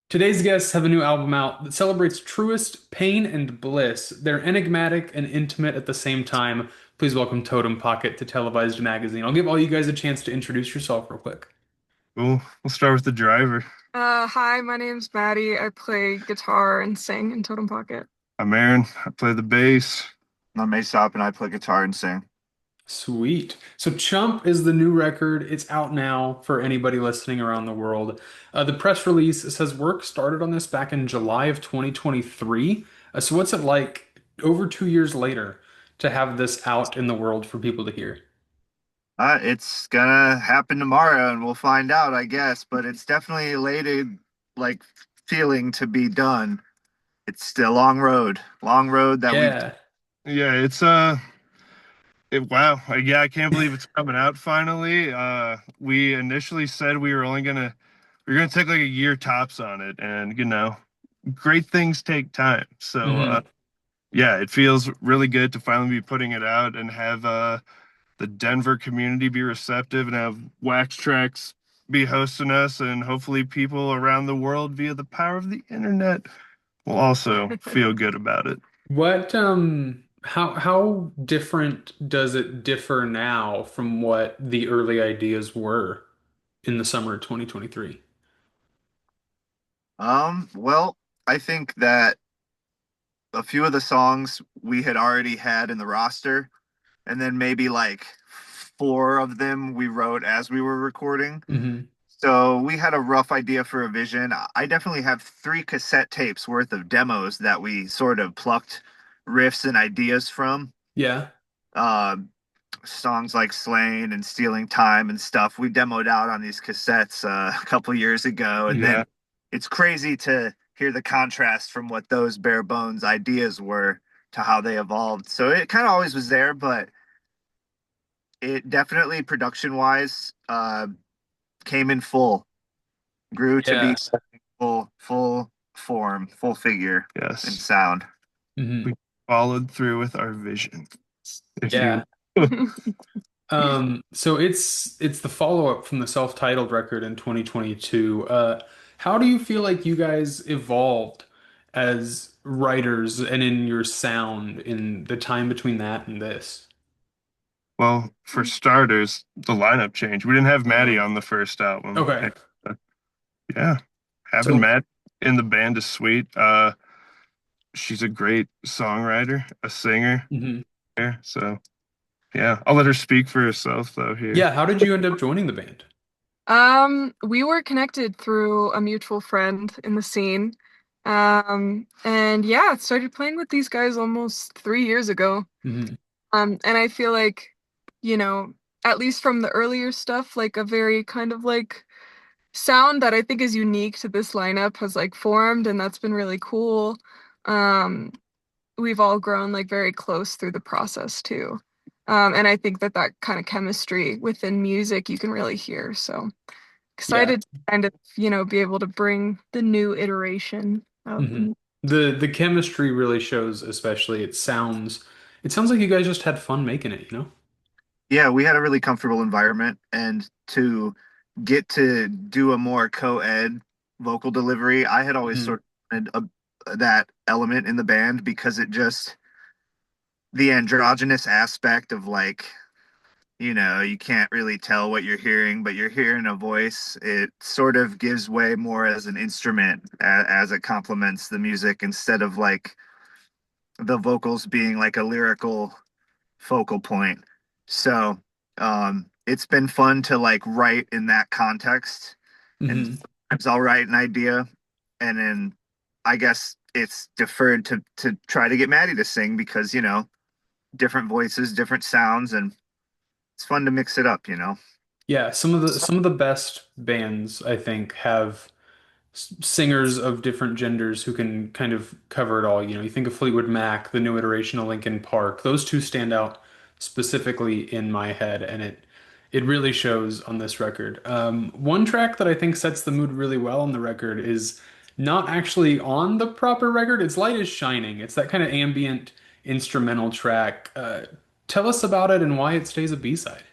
Today's guests have a new album out that celebrates truest pain and bliss. They're enigmatic and intimate at the same time. Please welcome Totem Pocket to Televised magazine. I'll give all you guys a chance to introduce yourself real quick. We'll start with the driver. Hi, my name's Maddie. I play guitar and sing in Totem Pocket. I'm Aaron. I play the bass. I'm Aesop and I play guitar and sing. Sweet. So Chump is the new record. It's out now for anybody listening around the world. The press release says work started on this back in July of 2023. So what's it like over 2 years later to have this out in the world for people to hear? It's gonna happen tomorrow and we'll find out, I guess, but it's definitely elated, like feeling to be done. It's still a long road that we've, Yeah. Yeah, wow. Yeah, I can't believe it's coming out finally. We initially said we were gonna take like a year tops on it, and great things take time. So, hmm yeah, it feels really good to finally be putting it out and have the Denver community be receptive and have Wax Tracks be hosting us, and hopefully people around the world via the power of the internet will also feel good about it. How different does it differ now from what the early ideas were in the summer of 2023? well, I think that a few of the songs we had already had in the roster, and then maybe like four of them we wrote as we were recording. hmm So we had a rough idea for a vision. I definitely have three cassette tapes worth of demos that we sort of plucked riffs and ideas from. Yeah. Uh, Songs like Slain and Stealing Time and stuff we demoed out on these cassettes a couple years ago. And then Yeah. it's crazy to hear the contrast from what those bare bones ideas were to how they evolved. So it kind of always was there, but it definitely production wise came in full, grew to be Yeah. full form, full figure and Yes. sound. hmm We followed through with our vision, if you Yeah. So it's the follow-up from the self-titled record in 2022. How do you feel like you guys evolved as writers and in your sound in the time between that and this? Well, for starters, the lineup changed. We didn't have Maddie on the first album. Okay. And, yeah, having So Matt in the band is sweet. She's a great songwriter, a singer. mhm. Yeah, so yeah, I'll let her speak for herself though here. Yeah, how did you end up joining the band? We were connected through a mutual friend in the scene. And yeah, started playing with these guys almost 3 years ago. hmm And I feel like, you know, at least from the earlier stuff, like a very kind of like sound that I think is unique to this lineup has like formed, and that's been really cool. Um, we've all grown like very close through the process too. And I think that that kind of chemistry within music you can really hear. So Yeah. excited to kind of, be able to bring the new iteration of hmm the. The chemistry really shows, especially it sounds like you guys just had fun making it, you know? Yeah, we had a really comfortable environment, and to get to do a more co-ed vocal delivery, I had always hmm sort of wanted that element in the band because it just the androgynous aspect of like, you can't really tell what you're hearing, but you're hearing a voice. It sort of gives way more as an instrument as it complements the music instead of like the vocals being like a lyrical focal point. So, it's been fun to like write in that context. And hmm sometimes I'll write an idea and then I guess it's deferred to try to get Maddie to sing because, different voices, different sounds, and it's fun to mix it up. Yeah, some of the best bands I think have singers of different genders who can kind of cover it all. You know, you think of Fleetwood Mac, the new iteration of Linkin Park. Those two stand out specifically in my head, and it really shows on this record. One track that I think sets the mood really well on the record is not actually on the proper record. It's Light is Shining. It's that kind of ambient instrumental track. Tell us about it and why it stays a B-side.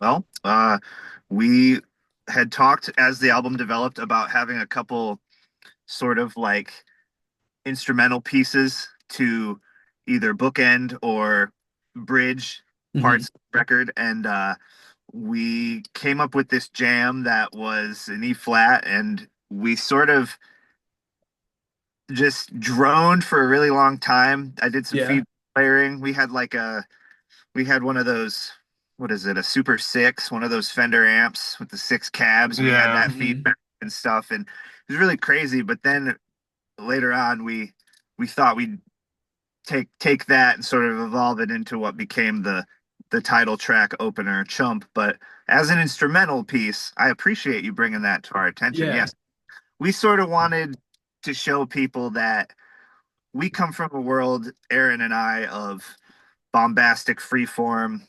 Well, we had talked as the album developed about having a couple sort of like instrumental pieces to either bookend or bridge Hmm. parts of the record. And we came up with this jam that was an E flat, and we sort of just droned for a really long time. I did some Yeah. feedback layering. We had one of those, what is it, a Super Six, one of those Fender amps with the six cabs. We had Yeah. that Hmm. feedback and stuff, and it was really crazy. But then later on, we thought we'd take that and sort of evolve it into what became the title track opener, Chump. But as an instrumental piece, I appreciate you bringing that to our attention. Yeah. Yes, we sort of wanted to show people that we come from a world, Aaron and I, of bombastic freeform,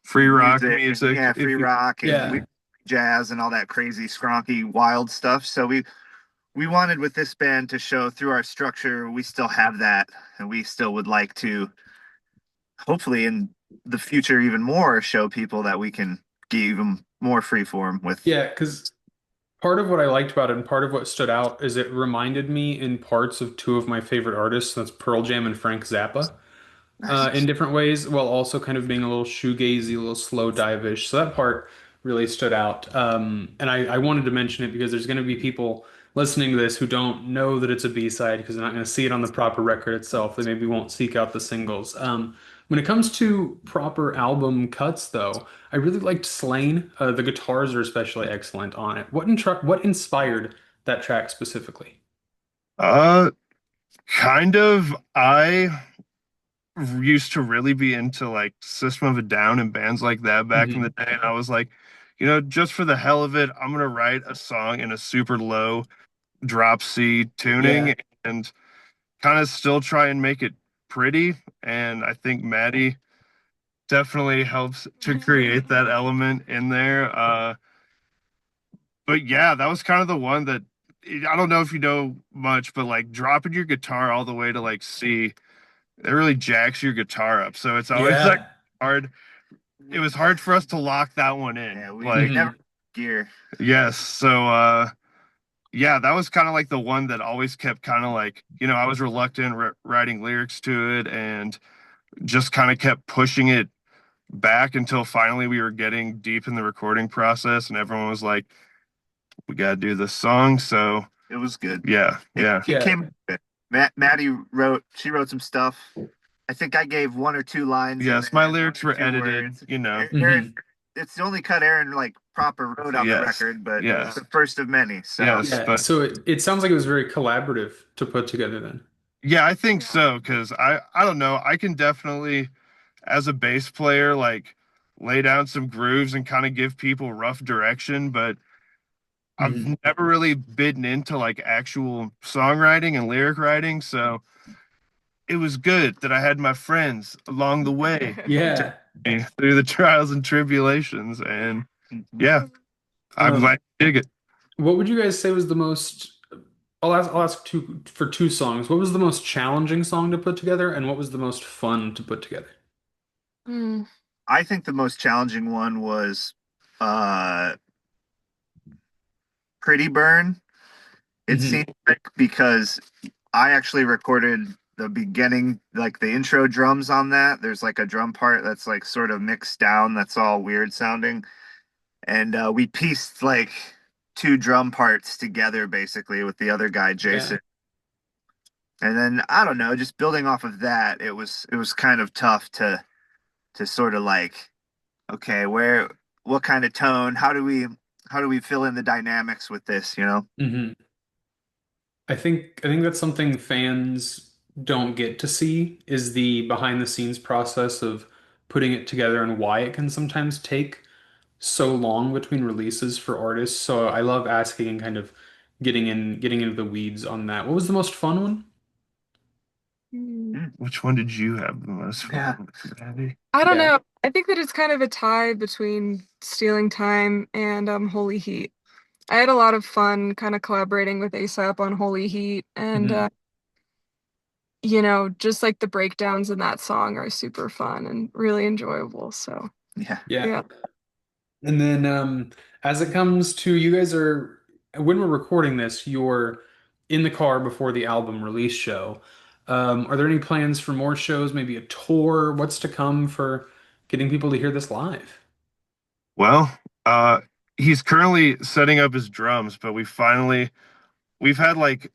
Free rock music, music. yeah, free rock and Yeah. jazz and all that crazy, skronky, wild stuff. So we wanted with this band to show through our structure we still have that, and we still would like to, hopefully in the future, even more show people that we can give them more freeform with. Yeah, because part of what I liked about it and part of what stood out is it reminded me in parts of two of my favorite artists, that's Pearl Jam and Frank Zappa. In Nice. different ways, while also kind of being a little shoegazy, a little slow dive-ish. So that part really stood out. And I wanted to mention it because there's going to be people listening to this who don't know that it's a B-side because they're not going to see it on the proper record itself. They maybe won't seek out the singles. When it comes to proper album cuts, though, I really liked Slain. The guitars are especially excellent on it. What inspired that track specifically? Uh, kind of. I used to really be into like System of a Down and bands like that back in the Hmm. day. And I was like, just for the hell of it, I'm gonna write a song in a super low drop C Yeah. tuning and kind of still try and make it pretty. And I think Maddie definitely helps to create that element in there. But yeah, that was kind of the one that I don't know if you know much, but like dropping your guitar all the way to like C, it really jacks your guitar up. So it's always like Yeah. hard. It was hard for us to lock that one in. Yeah, we Like, never Hmm. gear. yes. So yeah, that was kind of like the one that always kept kind of like, I was reluctant writing lyrics to it and just kind of kept pushing it back until finally we were getting deep in the recording process and everyone was like, we got to do this song. So It was good. yeah, yeah. It Yeah. came good. Maddie she wrote some stuff. I think I gave one or two lines in Yes, my there, one lyrics or were two edited, words. Hmm. Aaron, it's the only cut Aaron like proper wrote on the yes, record, but it's yes, the first of many. So yes. Yeah. But So it sounds like it was very collaborative to put together then. yeah, I think so because I don't know. I can definitely, as a bass player, like lay down some grooves and kind of give people rough direction, but I've Hmm. never really bitten into like actual songwriting and lyric writing. So it was good that I had my friends along the way to Yeah. me through the trials and tribulations. And mhm. yeah, I'm Um, glad you dig it. what would you guys say was the most, I'll ask two songs. What was the most challenging song to put together, and what was the most fun to put together? Mm. I think the most challenging one was uh Pretty Burn. It Hmm. seemed like because I actually recorded the beginning, like the intro drums on that. There's like a drum part that's like sort of mixed down, that's all weird sounding. And we pieced like two drum parts together basically with the other guy, Yeah. Jason. And then I don't know, just building off of that, it was kind of tough to sort of like, okay, what kind of tone? How do we fill in the dynamics with this, you know? Hmm. I think that's something fans don't get to see is the behind the scenes process of putting it together and why it can sometimes take so long between releases for artists. So I love asking and kind of getting into the weeds on that. What was the most fun one? Mm. Mm, Which one did you have the most yeah. fun with, Maddie? I don't Yeah. know. I think that it's kind of a tie between Stealing Time and Holy Heat. I had a lot of fun kind of collaborating with ASAP on Holy Heat, and Hmm. just like the breakdowns in that song are super fun and really enjoyable. Yeah. Yeah. Yeah. And then as it comes to you guys are when we're recording this, you're in the car before the album release show. Are there any plans for more shows, maybe a tour? What's to come for getting people to hear this live? Well, uh, he's currently setting up his drums, but we've had like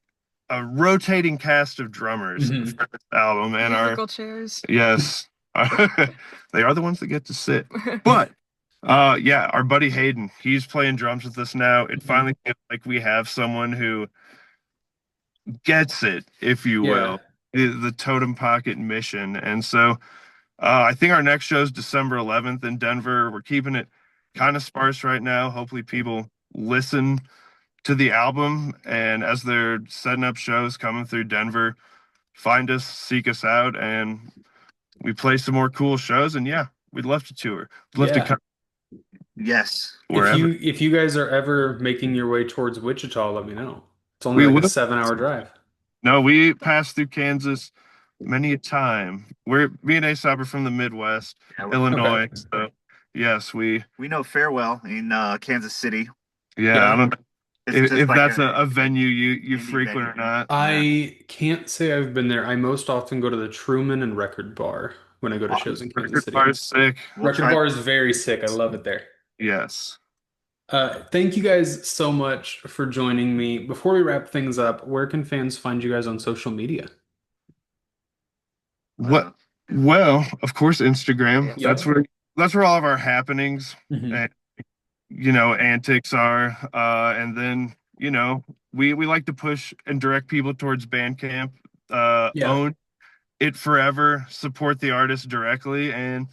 a rotating cast of drummers Hmm. for this album, and our Musical chairs. yes, they are the ones that get to sit. But yeah, our buddy Hayden, he's playing drums with us now. It Hmm. finally feels like we have someone who gets it, if you Yeah. will, the Totem Pocket mission. And so I think our next show is December 11th in Denver. We're keeping it kind of sparse right now. Hopefully, people listen to the album, and as they're setting up shows coming through Denver, find us, seek us out, and we play some more cool shows. And yeah, we'd love to tour. We'd love to Yeah. come Yes. wherever. If you guys are ever making your way towards Wichita, let me know. It's only We like a will. 7 hour drive. No, we passed through Kansas many a time. Me and Aesop are from the Midwest, Yeah, Okay. Illinois. So yes, we know Farewell in Kansas City. yeah, I Yeah. don't know It's just if like that's a venue you indie frequent or venue. not. Yeah. I can't say I've been there. I most often go to the Truman and Record Bar when I go to shows in Kansas Record City. bar is sick. We'll Record try. Bar is very sick. I love it there. Yes. Thank you guys so much for joining me. Before we wrap things up, where can fans find you guys on social media? What? Well, of course, Instagram. Yep. That's where all of our happenings Hmm. and antics are. And then we like to push and direct people towards Bandcamp. Yeah. Own it forever. Support the artist directly, and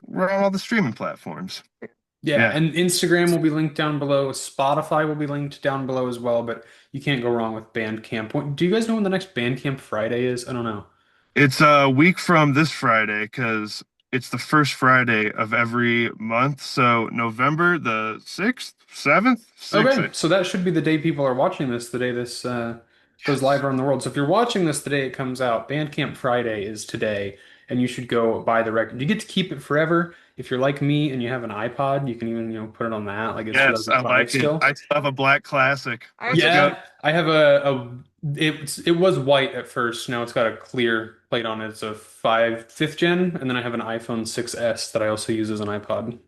we're on all the streaming platforms. Yeah. Yeah, And Instagram will be linked down below. Spotify will be linked down below as well, but you can't go wrong with Bandcamp. Do you guys know when the next Bandcamp Friday is? I don't know. it's a week from this Friday because it's the first Friday of every month. So November the 6th, 7th, 6th. Okay, so that should be the day people are watching this, the day this goes live around the world. So if you're watching this the day it comes out, Bandcamp Friday is today, and you should go buy the record. You get to keep it forever. If you're like me and you have an iPod, you can even, put it on that, like it's Yes, I 2005 like it. still. I still have a black classic. I Let's actually go. Yeah, I have it was white at first. Now it's got a clear plate on it. It's a fifth gen, and then I have an iPhone 6S that I also use as an iPod.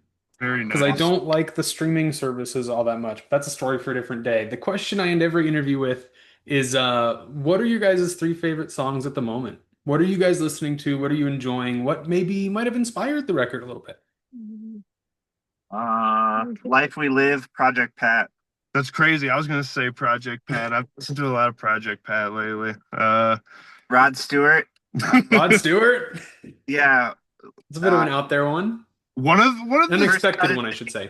Very Because I nice. don't like the streaming services all that much. That's a story for a different day. The question I end every interview with is what are your guys' three favorite songs at the moment? What are you guys listening to? What are you enjoying? What maybe might have inspired the record a little bit? Life We Live, Project Pat. That's crazy. I was gonna say Project Pat. I've listened to a lot of Project Pat lately. Rod Stewart. Rod Stewart? Yeah. It's a bit of an out there one. one of the Unexpected one, I should say.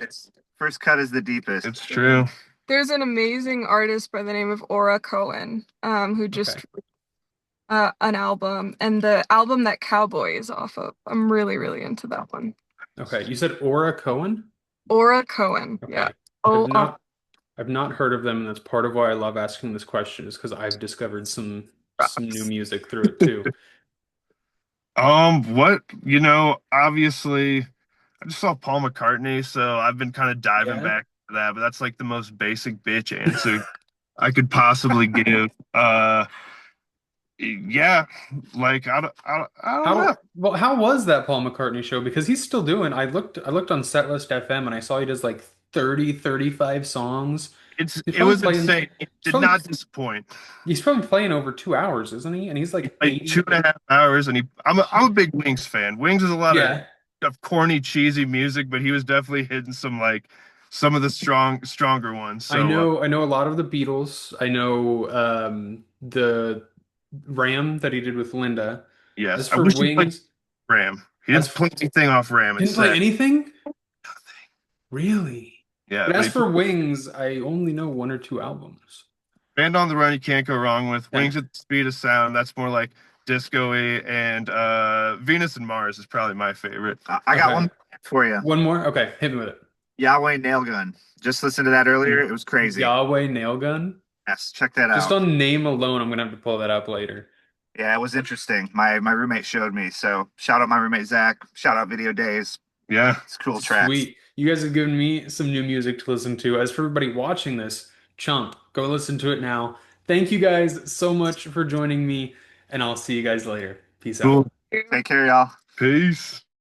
First cut is the deepest. It's true. There's an amazing artist by the name of Aura Cohen, who just Okay. an album, and the album that Cowboy is off of. I'm really, really into that one. Okay. You said Aura Cohen? Aura Cohen. Okay. Yeah. I've Oh, I've not heard of them, and that's part of why I love asking this question, is because I've discovered some new music through it too. What, obviously I just saw Paul McCartney, so I've been kind of diving Yeah. back to that, but that's like the most basic bitch answer I could possibly give. Yeah, like I don't know. How was that Paul McCartney show? Because he's still doing. I looked on Setlist FM and I saw he does like 35 songs. He's It probably was playing insane. It he's did probably not disappoint. he's probably playing over 2 hours, isn't he? And he's like Like 80. 2.5 hours, and I'm a big Wings fan. Wings is a lot Yeah. of corny, cheesy music, but he was definitely hitting some of the stronger ones. I So know a lot of the Beatles. I know the Ram that he did with Linda. As yes, I for wish he played Wings, Ram. He as didn't play anything off Ram. It's didn't play sad. anything? Really? Yeah, But but as for Wings, I only know one or two albums. Band on the Run you can't go wrong with. Okay. Wings at the Speed of Sound, that's more like disco-y, and Venus and Mars is probably my favorite. I got Okay. one for you. One more? Okay, hit me with it. Yahweh Nail Gun. Just listened to that earlier. It was crazy. Yahweh Nail Gun. Yes, check that Just out. on name alone, I'm gonna have to pull that up later. Yeah, it was interesting. My roommate showed me. So shout out my roommate Zach. Shout out Video Days. Yeah. It's cool tracks. Sweet. You guys have given me some new music to listen to. As for everybody watching this, Chump. Go listen to it now. Thank you guys so much for joining me, and I'll see you guys later. Peace out. Cool. Take care, y'all. Peace.